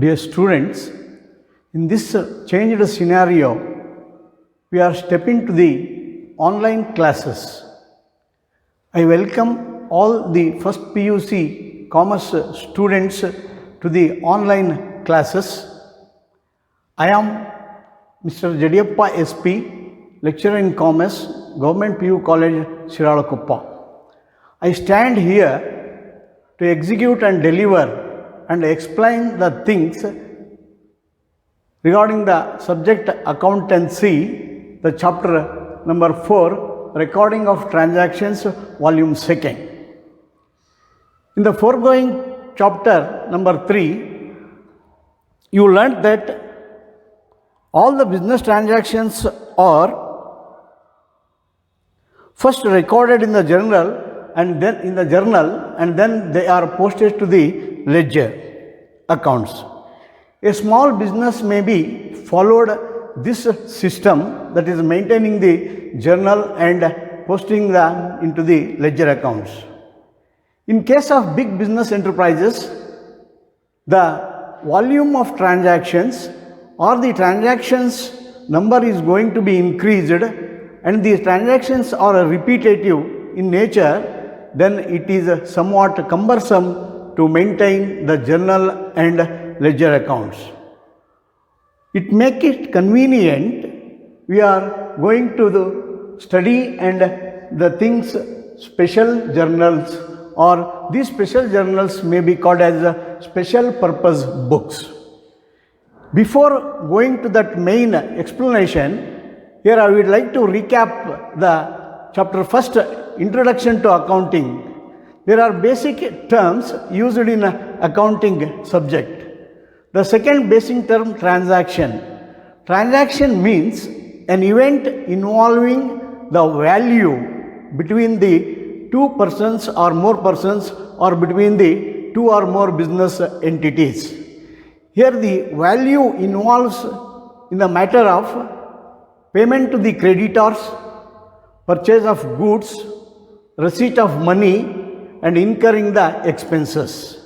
Dear students, in this changed scenario, we are stepping to the online classes. I welcome all the first PUC Commerce students to the online classes. I am Mr. Jadiyappa SP, lecturer in Commerce, Government PU College, Shiralakuppa. I stand here to execute and deliver and explain the things regarding the subject accountancy, the chapter number 4, recording of transactions, volume 2nd. In the foregoing chapter number 3, you learned that all the business transactions are first recorded in the journal and then they are posted to the ledger accounts. A small business may be followed this system, that is maintaining the journal and posting them into the ledger accounts. In case of big business enterprises, the volume of transactions or the transactions number is going to be increased and the transactions are repetitive in nature, then it is somewhat cumbersome to maintain the journal and ledger accounts. It makes it convenient. We are going to study and the things special journals, or these special journals may be called as special purpose books. Before going to that main explanation, here I would like to recap the chapter first, Introduction to Accounting. There are basic terms used in accounting subject. The second basic term, transaction. Transaction means an event involving the value between the two persons or more persons, or between the two or more business entities. Here the value involves in the matter of payment to the creditors, purchase of goods, receipt of money, and incurring the expenses.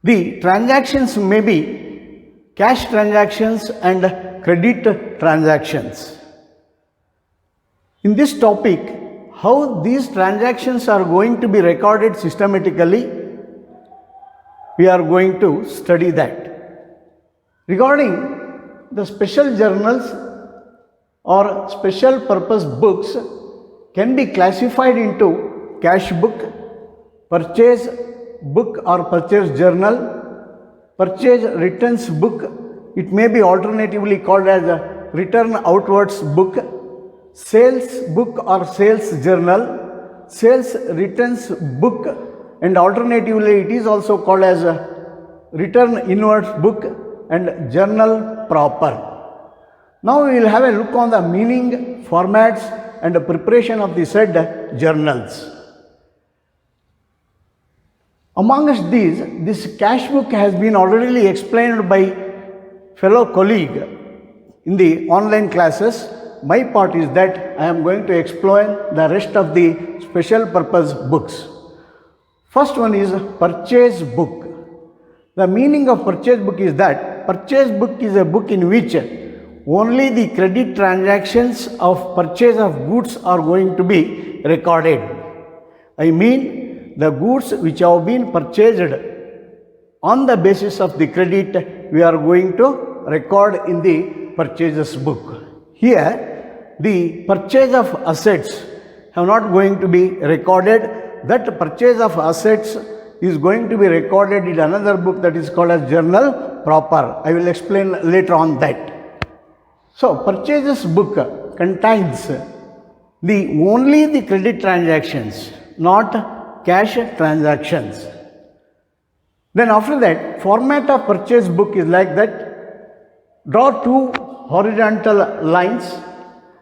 The transactions may be cash transactions and credit transactions. In this topic, how these transactions are going to be recorded systematically, we are going to study that. Regarding the special journals or special purpose books can be classified into cash book, purchase book or purchase journal, purchase returns book, it may be alternatively called as a return outwards book, sales book or sales journal, sales returns book, and alternatively it is also called as a return inwards book and journal proper. Now we will have a look on the meaning, formats and the preparation of the said journals. Amongst these, this cash book has been already explained by fellow colleague in the online classes. My part is that I am going to explain the rest of the special purpose books. First one is purchase book. The meaning of purchase book is that purchase book is a book in which only the credit transactions of purchase of goods are going to be recorded. I mean, the goods which have been purchased on the basis of the credit, we are going to record in the purchases book. Here, the purchase of assets are not going to be recorded. That purchase of assets is going to be recorded in another book that is called as journal proper. I will explain later on that. So, purchases book contains only the credit transactions, not cash transactions. Then after that, format of purchase book is like that. Draw two horizontal lines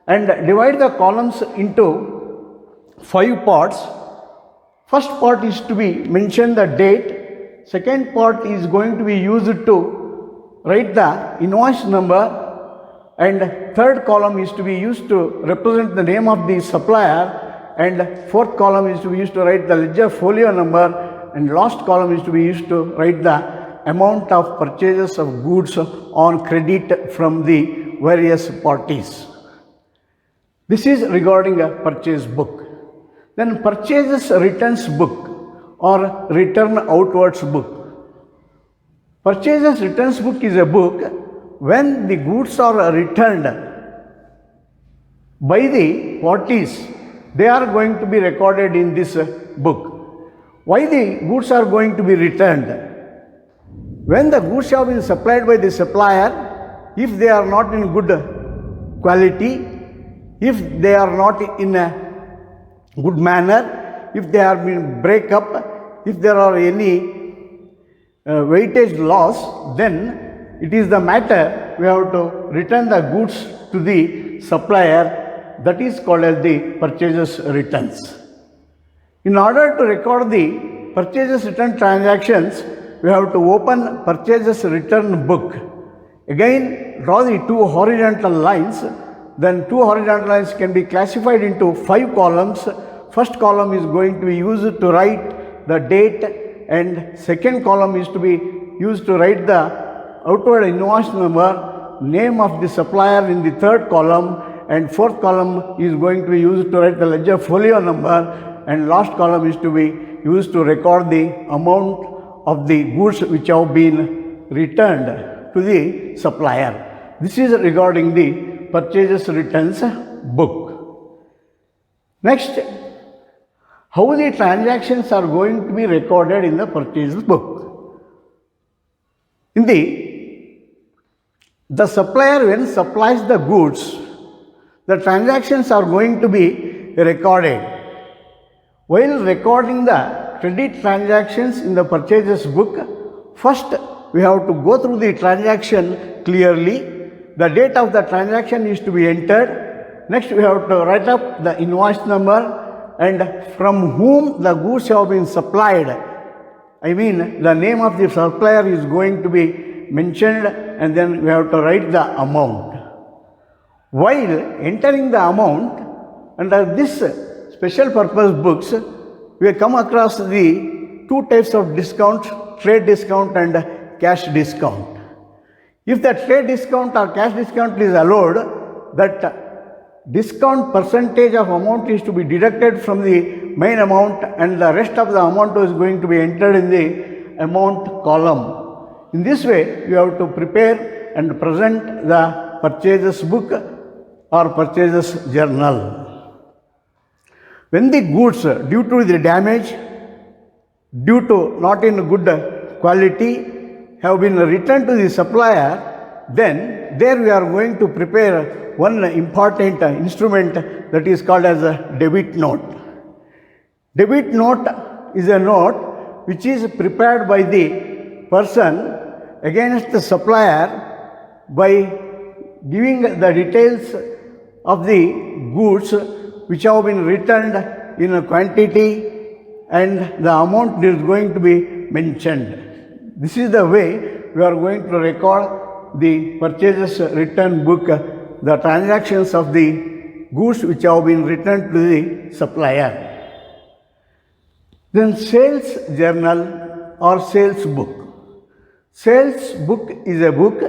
and divide the columns into 5 parts. First part is to be mention the date. Second part is going to be used to write the invoice number. And third column is to be used to represent the name of the supplier. And fourth column is to be used to write the ledger folio number, and last column is to be used to write the amount of purchases of goods on credit from the various parties. This is regarding a purchase book. Then purchases returns book or return outwards book. Purchases returns book is a book when the goods are returned by the parties. They are going to be recorded in this book. Why the goods are going to be returned? When the goods have been supplied by the supplier, if they are not in good quality, if they are not in a good manner, if they have been break up, if there are any weightage loss, then it is the matter we have to return the goods to the supplier. That is called as the purchases returns. In order to record the purchases return transactions, we have to open purchases return book. Again, draw the two horizontal lines. Then two horizontal lines can be classified into 5 columns. First column is going to be used to write the date, and second column is to be used to write the outward invoice number, name of the supplier in the third column, and fourth column is going to be used to write the ledger folio number, and last column is to be used to record the amount of the goods which have been returned to the supplier. This is regarding the purchases returns book. Next, how the transactions are going to be recorded in the purchases book. In the supplier when supplies the goods, the transactions are going to be recorded. While recording the credit transactions in the purchases book, first we have to go through the transaction clearly. The date of the transaction is to be entered. Next we have to write up the invoice number and from whom the goods have been supplied. I mean, the name of the supplier is going to be mentioned, and then we have to write the amount. While entering the amount, under this special purpose books, we come across the two types of discounts, trade discount and cash discount. If the trade discount or cash discount is allowed, that discount percentage of amount is to be deducted from the main amount, and the rest of the amount is going to be entered in the amount column. In this way, you have to prepare and present the purchases book or purchases journal. When the goods, due to the damage, due to not in good quality, have been returned to the supplier, then there we are going to prepare one important instrument that is called as a debit note. Debit note is a note which is prepared by the person against the supplier by giving the details of the goods which have been returned in a quantity, and the amount is going to be mentioned. This is the way we are going to record the purchases return book, the transactions of the goods which have been returned to the supplier. Then sales journal or sales book. Sales book is a book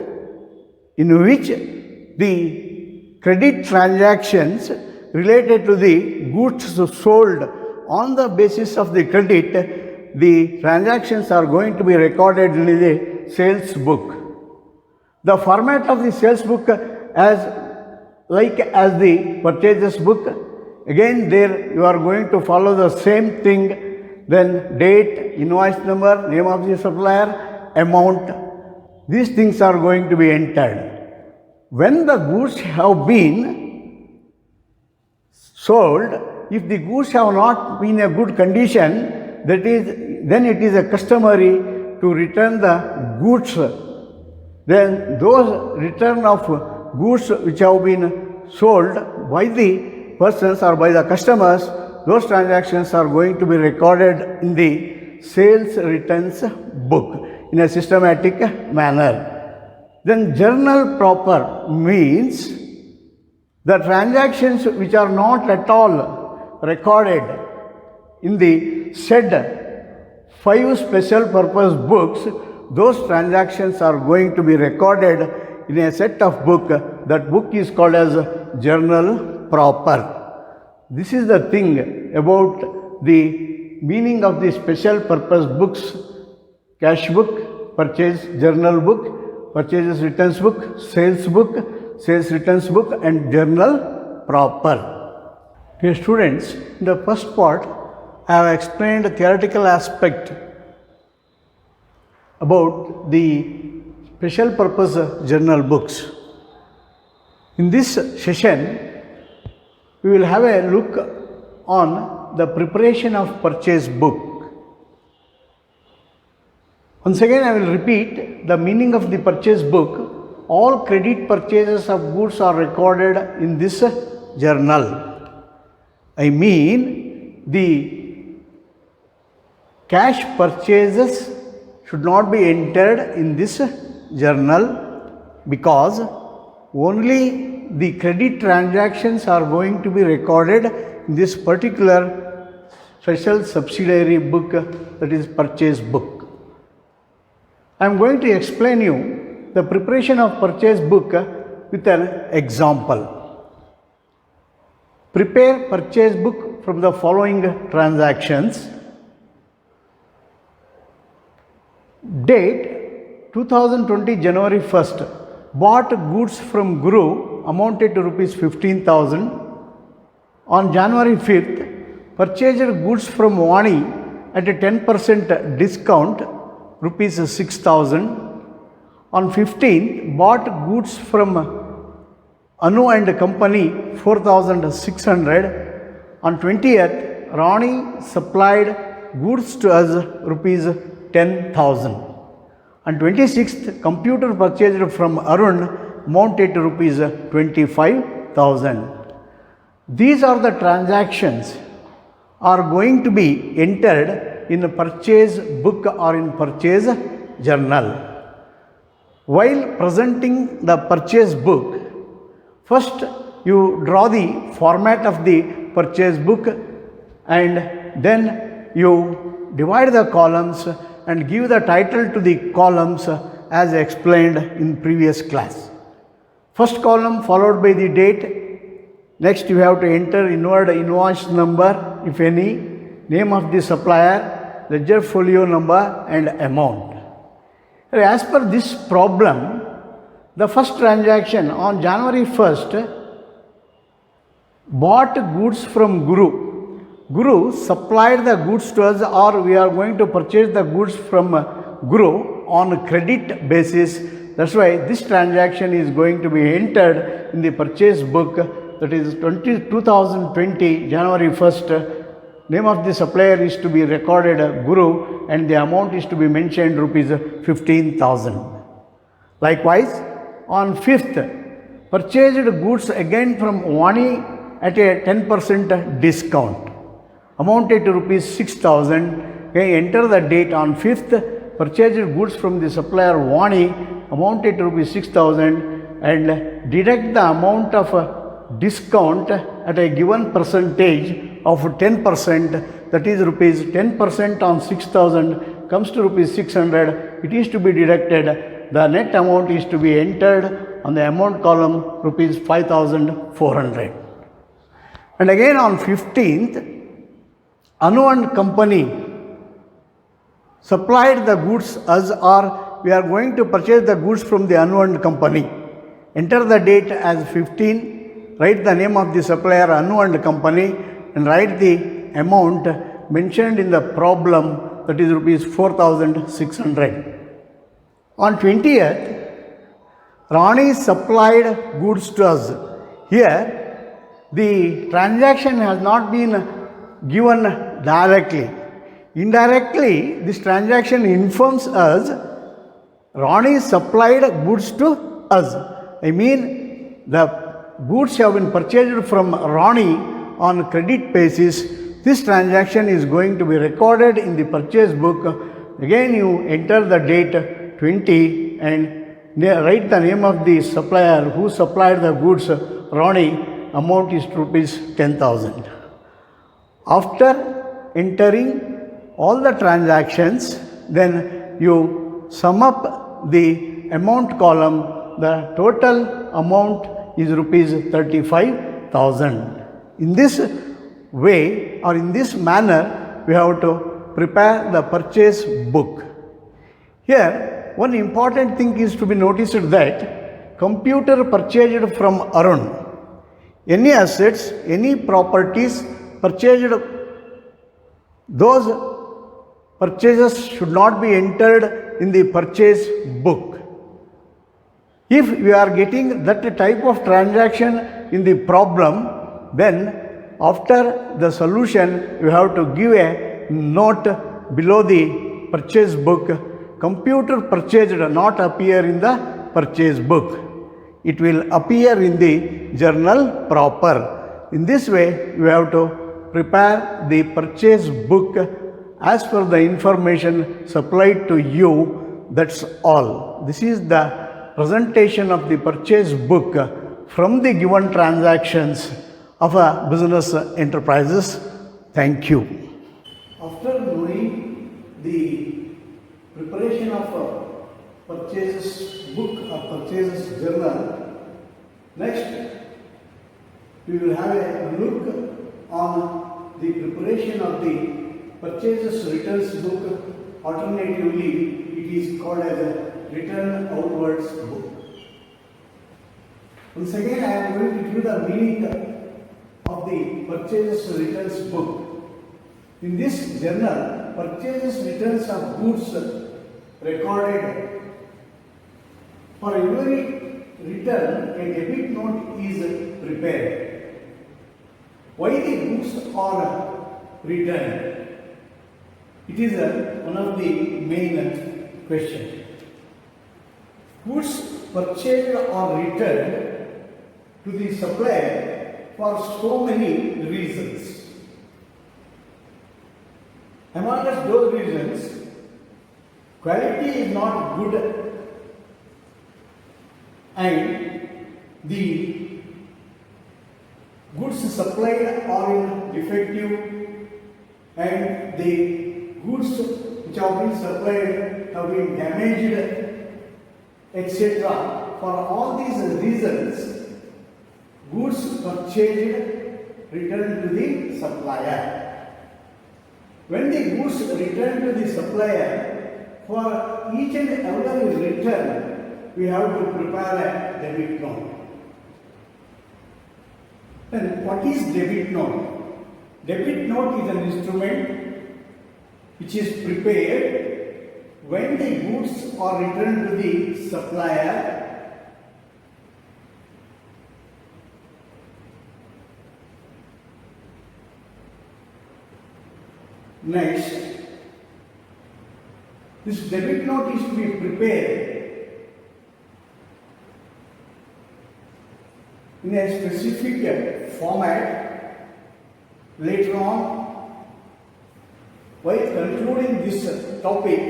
in which the credit transactions related to the goods sold on the basis of the credit, the transactions are going to be recorded in the sales book. The format of the sales book as the purchases book, again there you are going to follow the same thing, then date, invoice number, name of the supplier, amount. These things are going to be entered. When the goods have been sold, if the goods have not been in a good condition, then it is a customary to return the goods. Then those return of goods which have been sold by the persons or by the customers, those transactions are going to be recorded in the sales returns book in a systematic manner. Then journal proper means the transactions which are not at all recorded in the said 5 special purpose books those transactions are going to be recorded in a set of book. That book is called as journal proper. This is the thing about the meaning of the special purpose books: cash book, purchase journal book, purchases returns book, sales returns book, and journal proper. Dear students, in the first part I have explained the theoretical aspect about the special purpose journal books. In this session, we will have a look on the preparation of purchase book. Once again, I will repeat the meaning of the purchase book. All credit purchases of goods are recorded in this journal. I mean, the cash purchases should not be entered in this journal, because only the credit transactions are going to be recorded in this particular special subsidiary book, that is purchase book. I am going to explain you the preparation of purchase book with an example. Prepare purchase book from the following transactions. Date 2020 January 1st, bought goods from Guru amounted to rupees 15,000. On January 5th, purchased goods from Vani at a 10% discount, rupees 6,000. On 15th, bought goods from Anu and Company 4,600. On 20th, Rani supplied goods to us rupees 10,000. On 26th, computer purchased from Arun amounted to rupees 25,000. These are the transactions are going to be entered in a purchase book or in purchase journal. While presenting the purchase book, first you draw the format of the purchase book, and then you divide the columns and give the title to the columns as explained in previous class. First column followed by the date. Next you have to enter inward invoice number, if any, name of the supplier, ledger folio number, and amount. As per this problem, the first transaction on January 1st, bought goods from Guru. Guru supplied the goods to us, or we are going to purchase the goods from Guru on credit basis. That's why this transaction is going to be entered in the purchase book, that is 2020 January 1st. Name of the supplier is to be recorded Guru, and the amount is to be mentioned rupees 15,000. Likewise, on 5th, purchased goods again from Vani at a 10% discount, amounted to rupees 6,000. Okay, enter the date on 5th, purchased goods from the supplier Vani amounted to rupees 6,000, and deduct the amount of discount at a given percentage of 10%, that is rupees 10% on 6,000 comes to rupees 600. It is to be deducted. The net amount is to be entered on the amount column, rupees 5,400. And again on 15th, Anu and Company supplied the goods as, or we are going to purchase the goods from the Anu and Company. Enter the date as 15, write the name of the supplier Anu and Company, and write the amount mentioned in the problem, that is rupees 4,600. On 20th, Rani supplied goods to us. Here, the transaction has not been given directly. Indirectly, this transaction informs us Rani supplied goods to us. I mean, the goods have been purchased from Rani on credit basis. This transaction is going to be recorded in the purchase book. Again, you enter the date 20 and write the name of the supplier who supplied the goods, Rani. Amount is rupees 10,000. After entering all the transactions, then you sum up the amount column, the total amount is rupees 35,000. In this way or in this manner, we have to prepare the purchase book. Here, one important thing is to be noticed that computer purchased from Arun. Any assets, any properties purchased, those purchases should not be entered in the purchase book. If we are getting that type of transaction in the problem, then after the solution, you have to give a note below the purchase book. Computer purchased not appear in the purchase book. It will appear in the journal proper. In this way, you have to prepare the purchase book as per the information supplied to you. That's all. This is the presentation of the purchase book from the given transactions of a business enterprises. Thank you. After knowing the preparation of a purchases book or purchases journal, next we will have a look on the preparation of the purchases returns book. Alternatively, it is called as a return outwards book. Once again, I am going to give the meaning of the purchases returns book. In this journal, purchases returns of goods recorded. For every return, a debit note is prepared. Why the goods are returned? It is one of the main questions. Goods purchased or returned to the supplier for so many reasons. Among those reasons, quality is not good and the goods supplied are defective and the goods which have been supplied have been damaged, etc. For all these reasons, goods purchased returned to the supplier. When the goods return to the supplier, for each and every return, we have to prepare a debit note. Then what is debit note? Debit note is an instrument which is prepared when the goods are returned to the supplier. Next, this debit note is to be prepared in a specific format. Later on, while concluding this topic,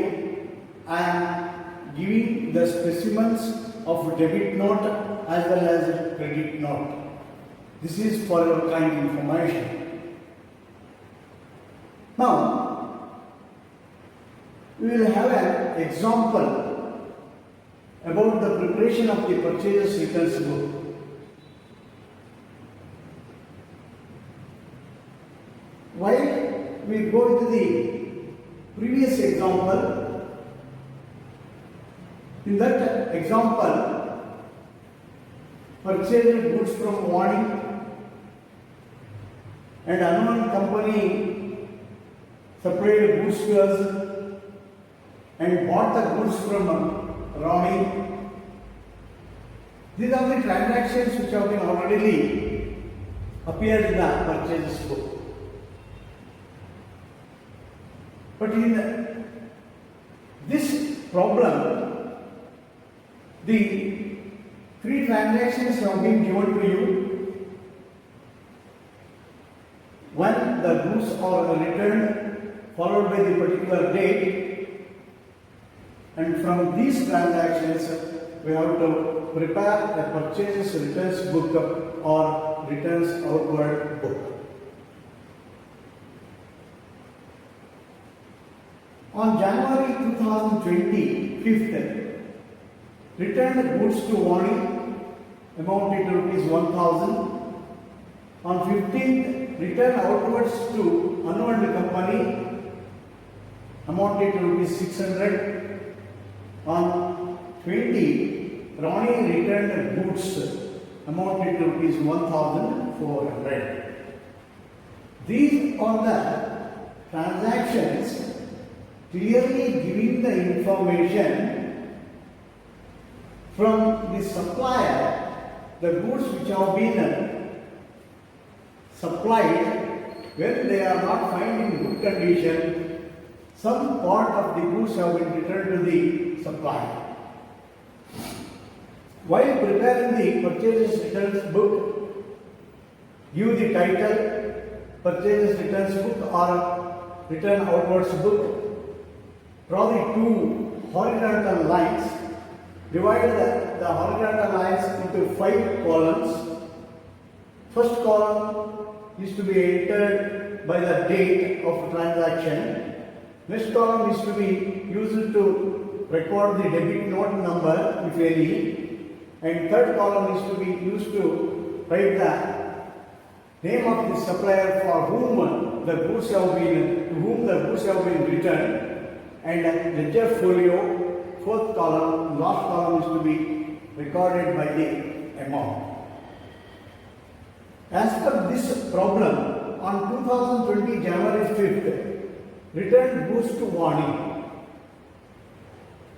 I am giving the specimens of debit note as well as credit note. This is for your kind information. Now, we will have an example about the preparation of the purchases returns book. While we go to the previous example, in that example, purchased goods from Wani and unknown company supplied goods to us and bought the goods from Ronnie. These are the transactions which have been already appeared in the purchases book. But in this problem, the three transactions have been given to you. One, the goods are returned followed by the particular date, and from these transactions we have to prepare a purchases returns book or returns outward book. On January 2020, 5th, returned goods to Vani amounted to rupees 1000. On 15th, return outwards to unowned company amounted to rupees 600. On 20, Ronnie returned goods amounted to rupees 1400. These are the transactions clearly giving the information from the supplier, the goods which have been supplied, when they are not found in good condition, some part of the goods have been returned to the supplier. While preparing the purchases returns book, give the title purchases returns book or return outwards book. Draw the two horizontal lines. Divide the horizontal lines into 5 columns. First column is to be entered by the date of transaction. Next column is to be used to record the debit note number, if any. And third column is to be used to write the name of the supplier for whom the goods have been returned, and ledger folio. Fourth column, last column is to be recorded by the amount. As per this problem, on 2020 January 5th, returned goods to Vani.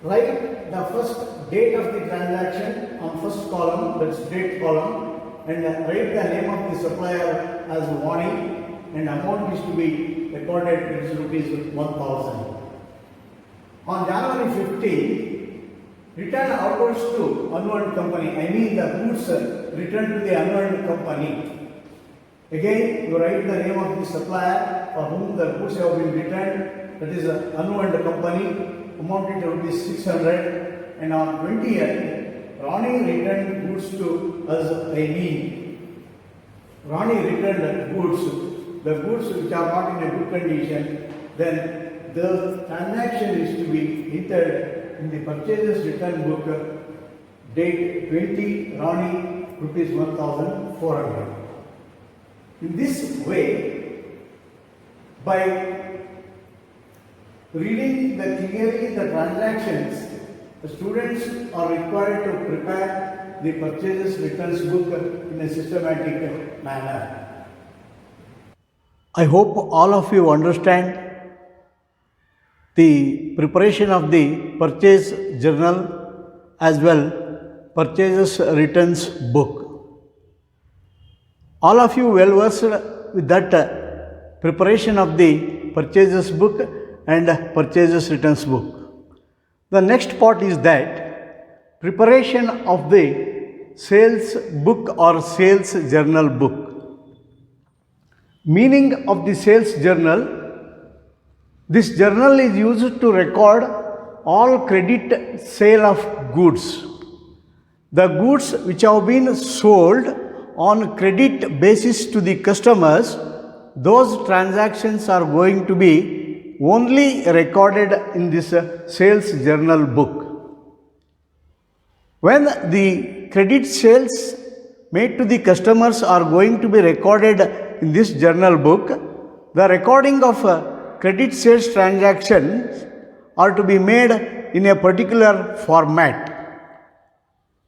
Write the first date of the transaction on first column, that's date column, and write the name of the supplier as Vani, and amount is to be recorded, it is rupees 1000. On January 15, return outwards to unowned company, I mean the goods returned to the unowned company. Again, you write the name of the supplier for whom the goods have been returned, that is unowned company, amounted to rupees 600, and on 20th, Ronnie returned goods to us, I mean, Ronnie returned goods, the goods which are not in a good condition, then the transaction is to be entered in the purchases return book, date 20, Ronnie, rupees 1400. In this way, by reading clearly the transactions, the students are required to prepare the purchases returns book in a systematic manner. I hope all of you understand the preparation of the purchase journal as well purchases returns book. All of you well versed with that preparation of the purchases book and purchases returns book. The next part is that preparation of the sales book or sales journal book. Meaning of the sales journal: this journal is used to record all credit sale of goods. The goods which have been sold on credit basis to the customers, those transactions are going to be only recorded in this sales journal book. When the credit sales made to the customers are going to be recorded in this journal book, the recording of credit sales transactions are to be made in a particular format.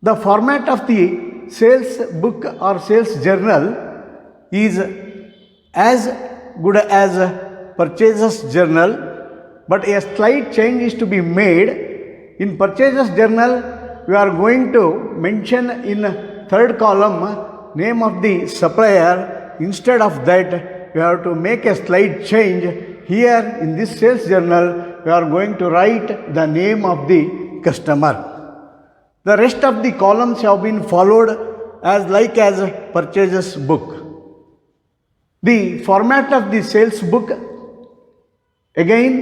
The format of the sales book or sales journal is as good as purchases journal, but a slight change is to be made. In purchases journal, we are going to mention in third column name of the supplier. Instead of that, we have to make a slight change. Here in this sales journal, we are going to write the name of the customer. The rest of the columns have been followed as purchases book. The format of the sales book: again,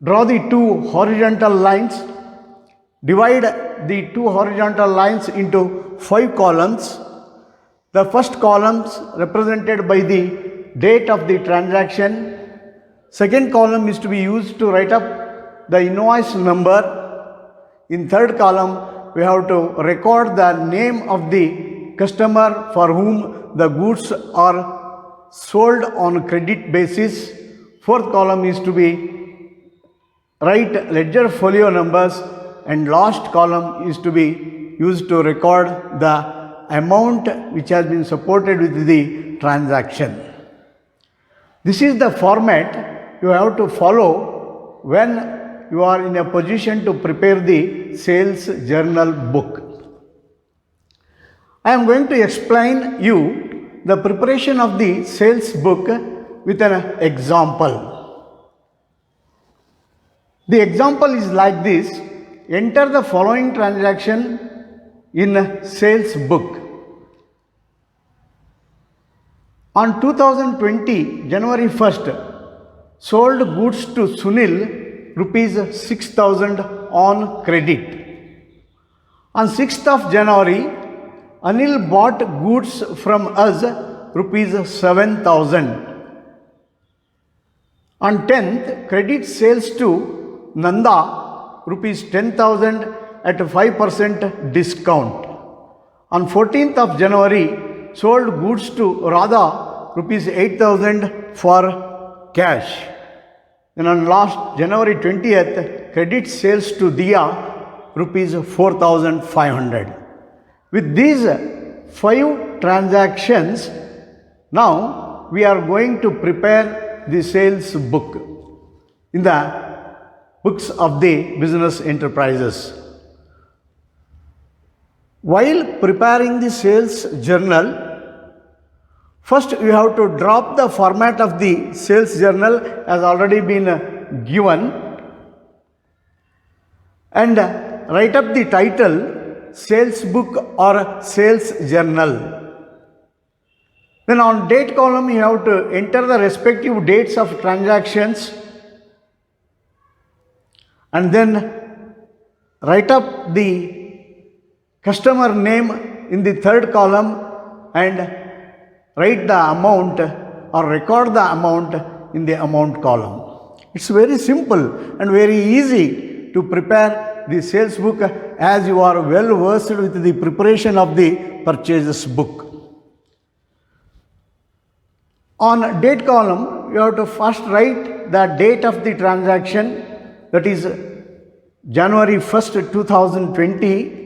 draw the two horizontal lines, divide the two horizontal lines into 5 columns. The first columns represented by the date of the transaction. Second column is to be used to write up the invoice number. In third column, we have to record the name of the customer for whom the goods are sold on credit basis. Fourth column is to be write ledger folio numbers, and last column is to be used to record the amount which has been supported with the transaction. This is the format you have to follow when you are in a position to prepare the sales journal book. I am going to explain you the preparation of the sales book with an example. The example is like this. Enter the following transaction in sales book. On 2020, January 1st, sold goods to Sunil rupees 6,000 on credit. On 6th of January, Anil bought goods from us rupees 7,000. On 10th, credit sales to Nanda rupees 10,000 at 5% discount. On 14th of January, sold goods to Radha rupees 8,000 for cash. Then on last January 20th, credit sales to Diya rupees 4,500. With these 5 transactions, now we are going to prepare the sales book in the books of the business enterprises. While preparing the sales journal, first you have to drop the format of the sales journal as already been given and write up the title sales book or sales journal. Then on date column you have to enter the respective dates of transactions and then write up the customer name in the third column and write the amount or record the amount in the amount column. It's very simple and very easy to prepare the sales book as you are well versed with the preparation of the purchases book. On date column, you have to first write the date of the transaction, that is January 1st, 2020,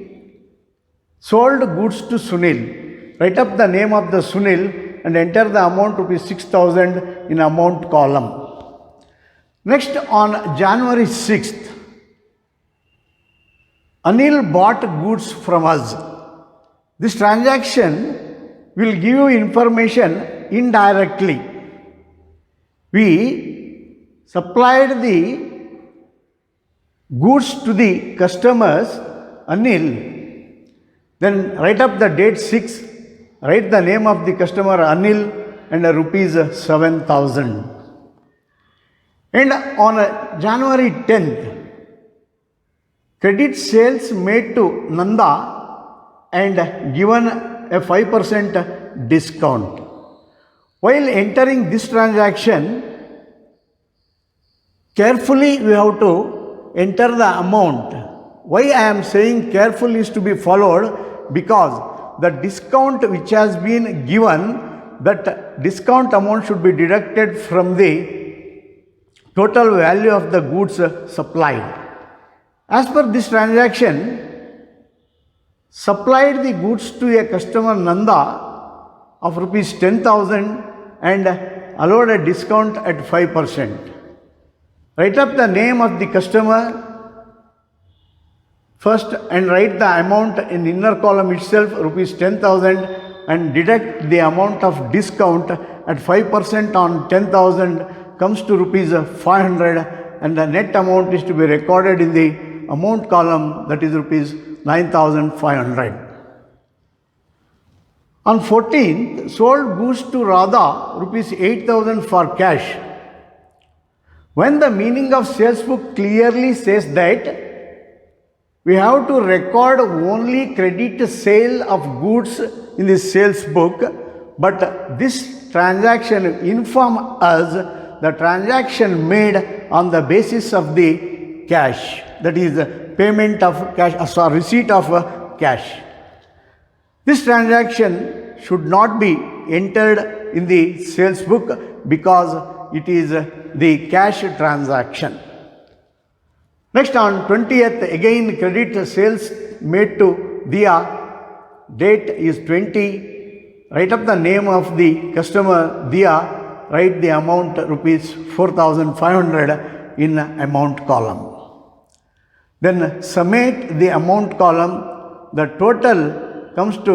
sold goods to Sunil. Write up the name of the Sunil and enter the amount rupees 6,000 in amount column. Next, on January 6th, Anil bought goods from us. This transaction will give you information indirectly. We supplied the goods to the customers, Anil. Then write up the date 6, write the name of the customer Anil and rupees 7,000. And on January 10th, credit sales made to Nanda and given a 5% discount. While entering this transaction, carefully we have to enter the amount. Why I am saying careful is to be followed, because the discount which has been given, that discount amount should be deducted from the total value of the goods supplied. As per this transaction, supplied the goods to a customer Nanda of rupees 10,000 and allowed a discount at 5%. Write up the name of the customer first and write the amount in inner column itself, rupees 10,000, and deduct the amount of discount at 5% on 10,000 comes to rupees 500, and the net amount is to be recorded in the amount column, that is rupees 9,500. On 14th, sold goods to Radha rupees 8,000 for cash. When the meaning of sales book clearly says that we have to record only credit sale of goods in the sales book, but this transaction inform us the transaction made on the basis of the cash, that is payment of cash, receipt of cash. This transaction should not be entered in the sales book because it is the cash transaction. Next, on 20th, again credit sales made to Dia. Date is 20. Write up the name of the customer Dia. Write the amount rupees 4,500 in amount column. Then summate the amount column. The total comes to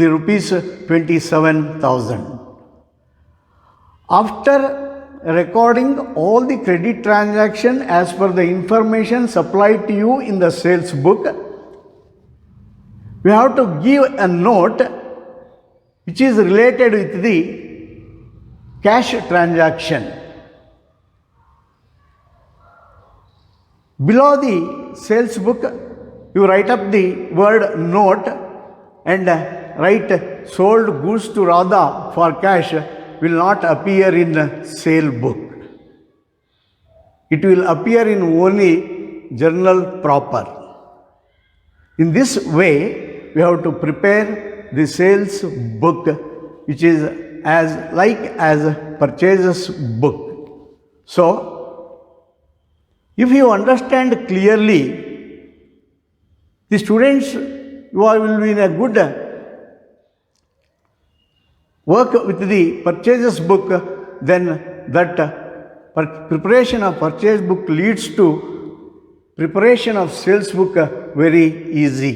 the rupees 27,000. After recording all the credit transaction as per the information supplied to you in the sales book, we have to give a note which is related with the cash transaction. Below the sales book, you write up the word note and write sold goods to Radha for cash will not appear in sale book. It will appear in only journal proper. In this way, we have to prepare the sales book, which is as purchases book. So, if you understand clearly, the students will be in a good work with the purchases book, then that preparation of purchase book leads to preparation of sales book very easy.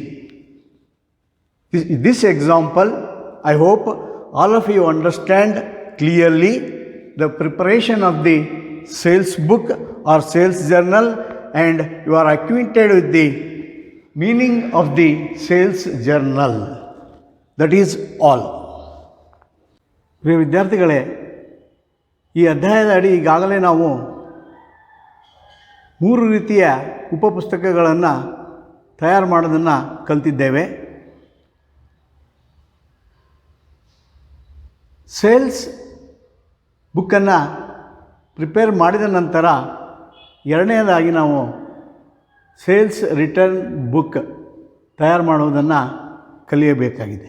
This example, I hope all of you understand clearly the preparation of the sales book or sales journal, and you are acquainted with the meaning of the sales journal. That is all. ವಿದ್ಯಾರ್ಥಿಗಳೇ, ಈ ಅಧ್ಯಾಯದ ಅಡಿ ಈಗಾಗಲೇ ನಾವು 3 ರೀತಿಯ ಉಪಪುಸ್ತಕಗಳನ್ನು ತಯಾರು ಮಾಡೋದನ್ನು ಕಲಿತಿದ್ದೇವೆ. ಸೇಲ್ಸ್ ಬುಕ್ಕನ್ನು ಪ್ರಿಪೇರ್ ಮಾಡಿದ ನಂತರ ಎರಡನೇದಾಗಿ ನಾವು ಸೇಲ್ಸ್ ರಿಟರ್ನ್ ಬುಕ್ ತಯಾರು ಮಾಡುವುದನ್ನು ಕಲಿಯಬೇಕಾಗಿದೆ.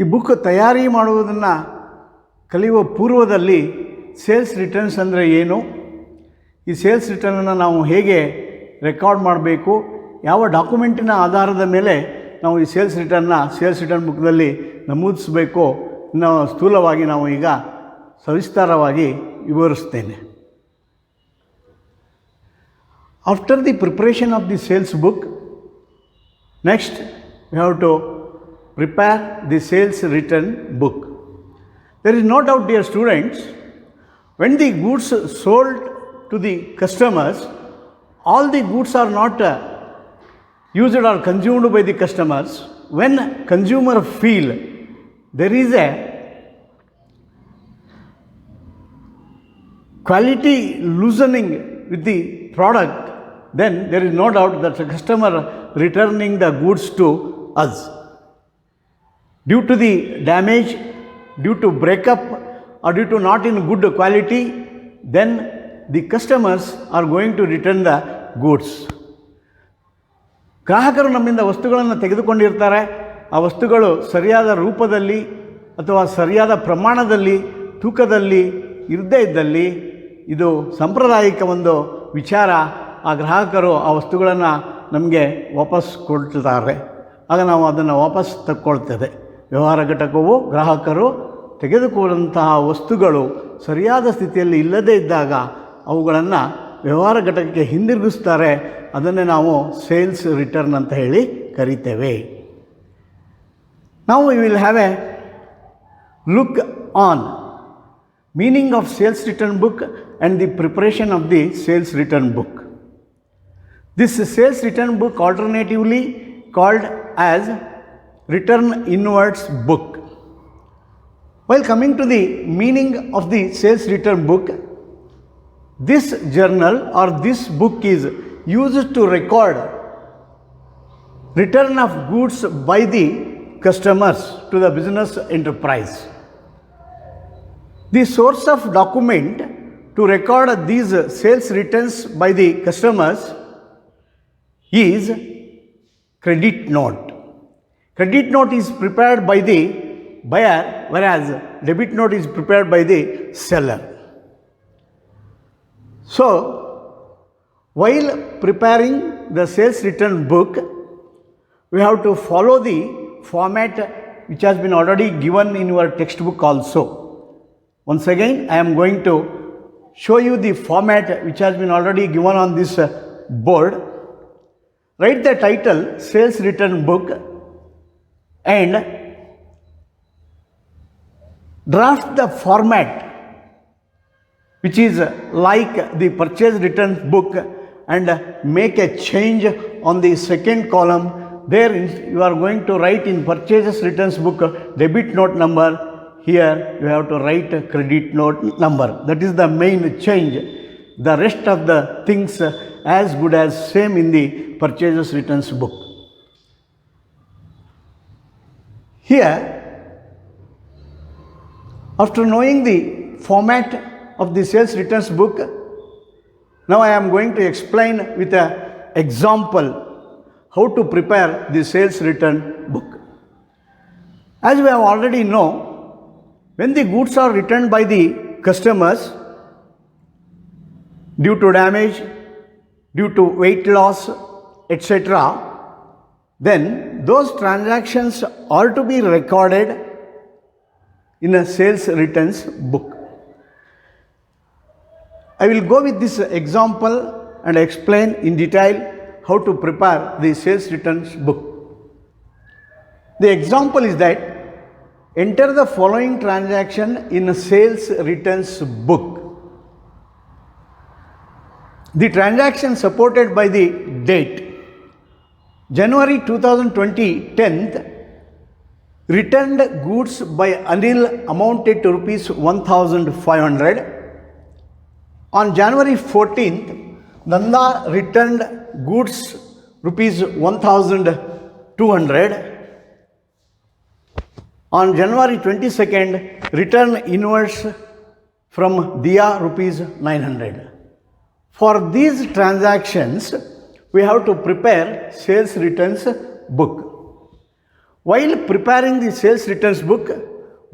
ಈ ಬುಕ್ ತಯಾರಿ ಮಾಡುವುದನ್ನು ಕಲಿಯುವ ಪೂರ್ವದಲ್ಲಿ ಸೇಲ್ಸ್ ರಿಟರ್ನ್ಸ್ ಅಂದರೆ ಏನು, ಈ ಸೇಲ್ಸ್ ರಿಟರ್ನನ್ನು ನಾವು ಹೇಗೆ ರೆಕಾರ್ಡ್ ಮಾಡಬೇಕು, ಯಾವ ಡಾಕ್ಯುಮೆಂಟಿನ ಆಧಾರದ ಮೇಲೆ ನಾವು ಈ ಸೇಲ್ಸ್ ರಿಟರ್ನ್ ಬುಕ್ದಲ್ಲಿ ನಮೂದಿಸಬೇಕು, ನಾವು ಸ್ಥೂಲವಾಗಿ ನಾವು ಈಗ ಸವಿಸ್ತಾರವಾಗಿ ವಿವರಿಸ್ತೇನೆ. After the preparation of the sales book, next we have to prepare the sales return book. There is no doubt, dear students, when the goods sold to the customers, all the goods are not used or consumed by the customers. When consumer feel there is a quality loosening with the product, then there is no doubt that the customer returning the goods to us. Due to the damage, due to breakup or due to not in good quality, then the customers are going to return the goods. ಗ್ರಾಹಕರು ನಮ್ಮಿಂದ ವಸ್ತುಗಳನ್ನು ತೆಗೆದುಕೊಂಡಿರ್ತಾರೆ. ಆ ವಸ್ತುಗಳು ಸರಿಯಾದ ರೂಪದಲ್ಲಿ ಅಥವಾ ಸರಿಯಾದ ಪ್ರಮಾಣದಲ್ಲಿ ತೂಕದಲ್ಲಿ ಇರದೇ ಇದ್ದಲ್ಲಿ ಇದು ಸಾಂಪ್ರದಾಯಿಕ ಒಂದು ವಿಚಾರ. ಆ ಗ್ರಾಹಕರು ಆ ವಸ್ತುಗಳನ್ನು ನಮಗೆ ವಾಪಸ್ ಕೊಡ್ತಾರೆ. ಆಗ ನಾವು ಅದನ್ನು ವಾಪಸ್ ತಕ್ಕೊಳ್ತೇವೆ. ವ್ಯವಹಾರ ಘಟಕವು ಗ್ರಾಹಕರು ತೆಗೆದುಕೊಂಡಂತಹ ವಸ್ತುಗಳು ಸರಿಯಾದ ಸ್ಥಿತಿಯಲ್ಲಿ ಇಲ್ಲದೇ ಇದ್ದಾಗ ಅವುಗಳನ್ನು ವ್ಯವಹಾರ ಘಟಕಕ್ಕೆ ಹಿಂದಿರುಗಿಸ್ತಾರೆ. ಅದನ್ನೇ ನಾವು ಸೇಲ್ಸ್ ರಿಟರ್ನ್ ಅಂತ ಹೇಳಿ ಕರಿತೇವೆ. ನಾವು we will have A look on meaning of sales return book and the preparation of the sales return book. This sales return book alternatively called as return inwards book. While coming to the meaning of the sales return book, this journal or this book is used to record return of goods by the customers to the business enterprise. The source of document to record these sales returns by the customers is credit note. Credit note is prepared by the buyer, whereas debit note is prepared by the seller. So, while preparing the sales return book, we have to follow the format which has been already given in your textbook also. Once again, I am going to show you the format which has been already given on this board. Write the title Sales Return Book and draft the format which is like the purchase return book and make a change on the second column. There you are going to write in purchases returns book debit note number. Here you have to write a credit note number. That is the main change. The rest of the things as good as same in the purchases returns book. Here, after knowing the format of the sales returns book, now I am going to explain with an example how to prepare the sales return book. As we have already know, when the goods are returned by the customers due to damage, due to weight loss, etc., then those transactions are to be recorded in a sales returns book. I will go with this example and explain in detail how to prepare the sales returns book. The example is that enter the following transaction in a sales returns book. The transaction supported by the date January 2020 10th, returned goods by Anil amounted to rupees 1,500. On January 14th, Nanda returned goods rupees 1,200. On January 22nd, return invoice from Dia rupees 900. For these transactions, we have to prepare sales returns book. While preparing the sales returns book,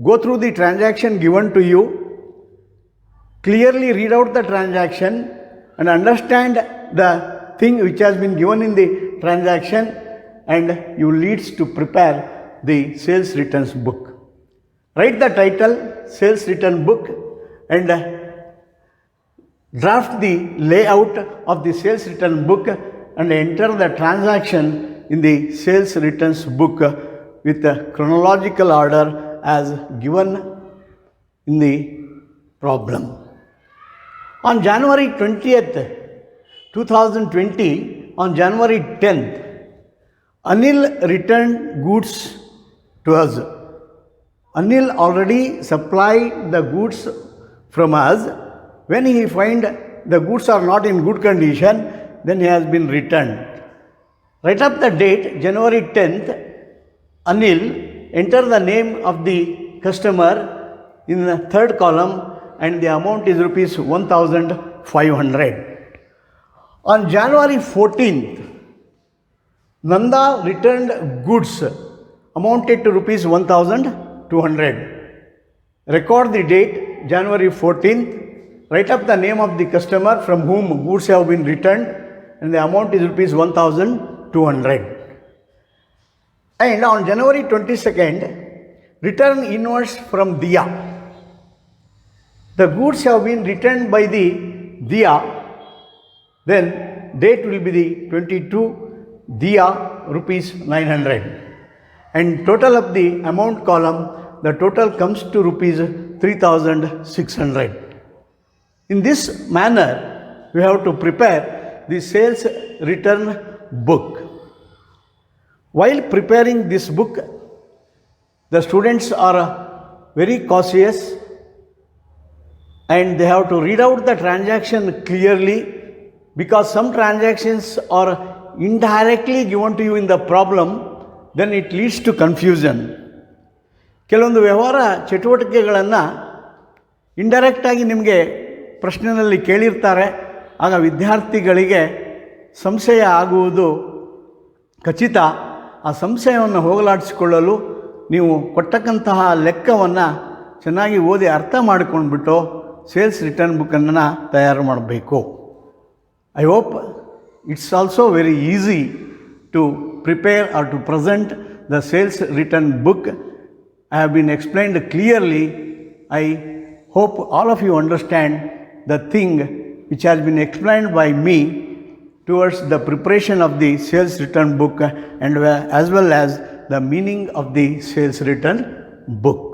go through the transaction given to you, clearly read out the transaction and understand the thing which has been given in the transaction, and you leads to prepare the sales returns book. Write the title sales return book and draft the layout of the sales return book and enter the transaction in the sales returns book with the chronological order as given in the problem. On January 20th, 2020, on January 10th, Anil returned goods to us. Anil already supplied the goods from us. When he find the goods are not in good condition, then he has been returned. Write up the date, January 10th, Anil, enter the name of the customer in the third column and the amount is rupees 1,500. On January 14th, Nanda returned goods amounted to rupees 1,200. Record the date, January 14th. Write up the name of the customer from whom goods have been returned and the amount is rupees 1,200. And on January 22nd, return invoice from Dia. The goods have been returned by the Dia, then date will be the 22, Dia rupees 900. And total of the amount column, the total comes to rupees 3,600. In this manner, we have to prepare the sales return book. While preparing this book, the students are very cautious and they have to read out the transaction clearly, because some transactions are indirectly given to you in the problem, then it leads to confusion. ಕೆಲವೊಂದು ವ್ಯವಹಾರ ಚಟುವಟಿಕೆಗಳನ್ನು indirect ಆಗಿ ನಿಮಗೆ ಪ್ರಶ್ನೆಯಲ್ಲಿ ಕೇಳಿರ್ತಾರೆ. ಆಗ ವಿದ್ಯಾರ್ಥಿಗಳಿಗೆ ಸಂಶಯ ಆಗುವುದು ಖಚಿತ. ಆ ಸಂಶಯವನ್ನು ಹೋಗಲಾಡಿಸಿಕೊಳ್ಳಲು ನೀವು ಕೊಟ್ಟಕ್ಕಂತಹ ಲೆಕ್ಕವನ್ನು ಚೆನ್ನಾಗಿ ಓದಿ ಅರ್ಥ ಮಾಡಿಕೊಂಡ್ಬಿಟ್ಟು ಸೇಲ್ಸ್ ರಿಟರ್ನ್ ಬುಕ್ಕನ್ನು ತಯಾರು ಮಾಡಬೇಕು. I hope it's also very easy to prepare or to present the sales return book. I have been explained clearly. I hope all of you understand the thing which has been explained by me towards the preparation of the sales return book and as well as the meaning of the sales return book.